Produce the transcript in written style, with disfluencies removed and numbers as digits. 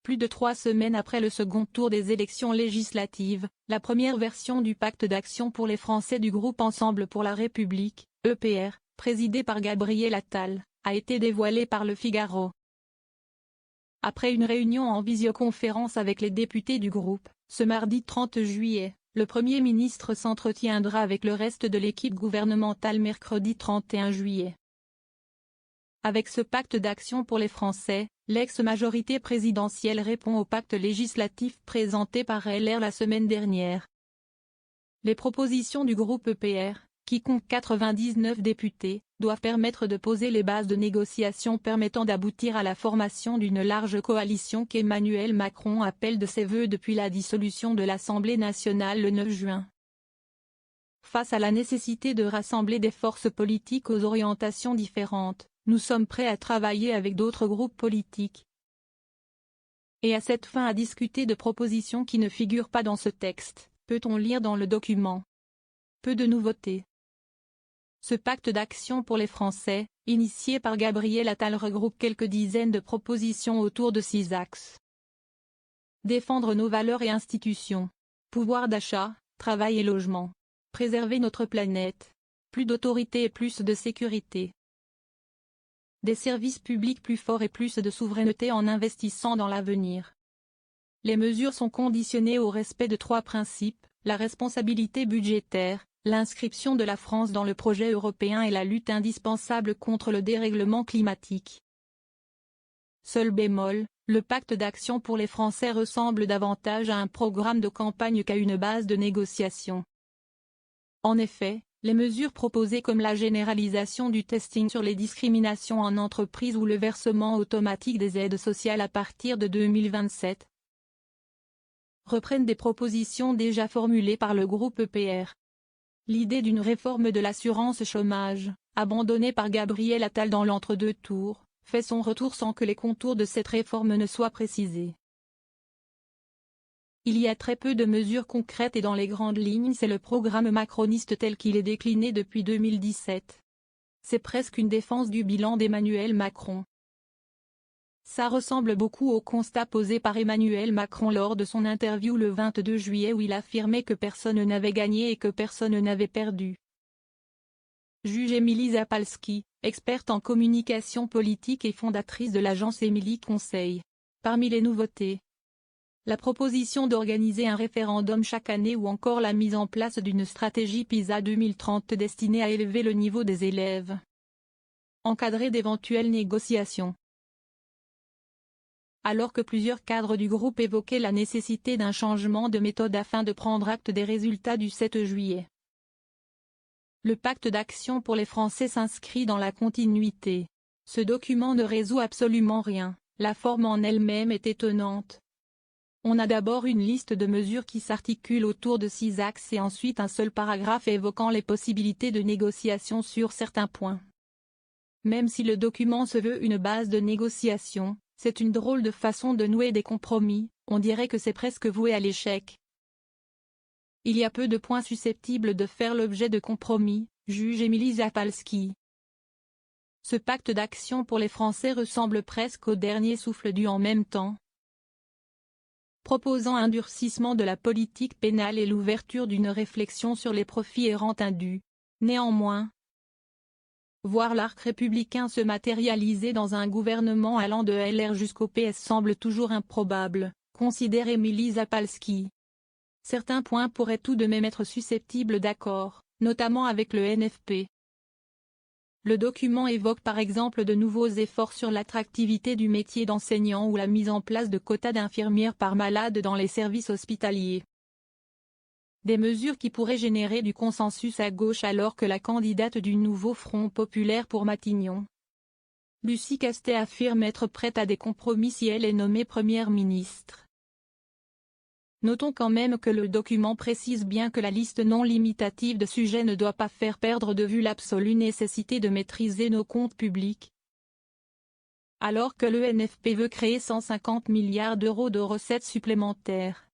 Plus de 3 semaines après le second tour des élections législatives, la première version du pacte d'action pour les Français du groupe Ensemble pour la République, EPR, présidé par Gabriel Attal, a été dévoilée par Le Figaro. Après une réunion en visioconférence avec les députés du groupe, ce mardi 30 juillet, le Premier ministre s'entretiendra avec le reste de l'équipe gouvernementale mercredi 31 juillet. Avec ce pacte d'action pour les Français, l'ex-majorité présidentielle répond au pacte législatif présenté par LR la semaine dernière. Les propositions du groupe EPR, qui compte 99 députés, doivent permettre de poser les bases de négociations permettant d'aboutir à la formation d'une large coalition qu'Emmanuel Macron appelle de ses vœux depuis la dissolution de l'Assemblée nationale le 9 juin. Face à la nécessité de rassembler des forces politiques aux orientations différentes, nous sommes prêts à travailler avec d'autres groupes politiques. Et à cette fin à discuter de propositions qui ne figurent pas dans ce texte, peut-on lire dans le document. Peu de nouveautés. Ce pacte d'action pour les Français, initié par Gabriel Attal regroupe quelques dizaines de propositions autour de 6 axes. Défendre nos valeurs et institutions. Pouvoir d'achat, travail et logement. Préserver notre planète. Plus d'autorité et plus de sécurité. Des services publics plus forts et plus de souveraineté en investissant dans l'avenir. Les mesures sont conditionnées au respect de 3 principes, la responsabilité budgétaire, l'inscription de la France dans le projet européen et la lutte indispensable contre le dérèglement climatique. Seul bémol, le pacte d'action pour les Français ressemble davantage à un programme de campagne qu'à une base de négociation. En effet, les mesures proposées comme la généralisation du testing sur les discriminations en entreprise ou le versement automatique des aides sociales à partir de 2027 reprennent des propositions déjà formulées par le groupe EPR. L'idée d'une réforme de l'assurance chômage, abandonnée par Gabriel Attal dans l'entre-deux tours, fait son retour sans que les contours de cette réforme ne soient précisés. Il y a très peu de mesures concrètes et dans les grandes lignes c'est le programme macroniste tel qu'il est décliné depuis 2017. C'est presque une défense du bilan d'Emmanuel Macron. Ça ressemble beaucoup au constat posé par Emmanuel Macron lors de son interview le 22 juillet où il affirmait que personne n'avait gagné et que personne n'avait perdu. Juge Émilie Zapalski, experte en communication politique et fondatrice de l'agence Émilie Conseil. Parmi les nouveautés, la proposition d'organiser un référendum chaque année ou encore la mise en place d'une stratégie PISA 2030 destinée à élever le niveau des élèves. Encadrer d'éventuelles négociations. Alors que plusieurs cadres du groupe évoquaient la nécessité d'un changement de méthode afin de prendre acte des résultats du 7 juillet. Le pacte d'action pour les Français s'inscrit dans la continuité. Ce document ne résout absolument rien, la forme en elle-même est étonnante. On a d'abord une liste de mesures qui s'articule autour de 6 axes et ensuite un seul paragraphe évoquant les possibilités de négociation sur certains points. Même si le document se veut une base de négociation, c'est une drôle de façon de nouer des compromis, on dirait que c'est presque voué à l'échec. Il y a peu de points susceptibles de faire l'objet de compromis, juge Émilie Zapalski. Ce pacte d'action pour les Français ressemble presque au dernier souffle du en même temps, proposant un durcissement de la politique pénale et l'ouverture d'une réflexion sur les profits et rentes indues. Néanmoins, voir l'arc républicain se matérialiser dans un gouvernement allant de LR jusqu'au PS semble toujours improbable, considère Émilie Zapalski. Certains points pourraient tout de même être susceptibles d'accord, notamment avec le NFP. Le document évoque par exemple de nouveaux efforts sur l'attractivité du métier d'enseignant ou la mise en place de quotas d'infirmières par malade dans les services hospitaliers. Des mesures qui pourraient générer du consensus à gauche alors que la candidate du nouveau Front populaire pour Matignon, Lucie Castet, affirme être prête à des compromis si elle est nommée Première ministre. Notons quand même que le document précise bien que la liste non limitative de sujets ne doit pas faire perdre de vue l'absolue nécessité de maîtriser nos comptes publics. Alors que le NFP veut créer 150 milliards d'euros de recettes supplémentaires,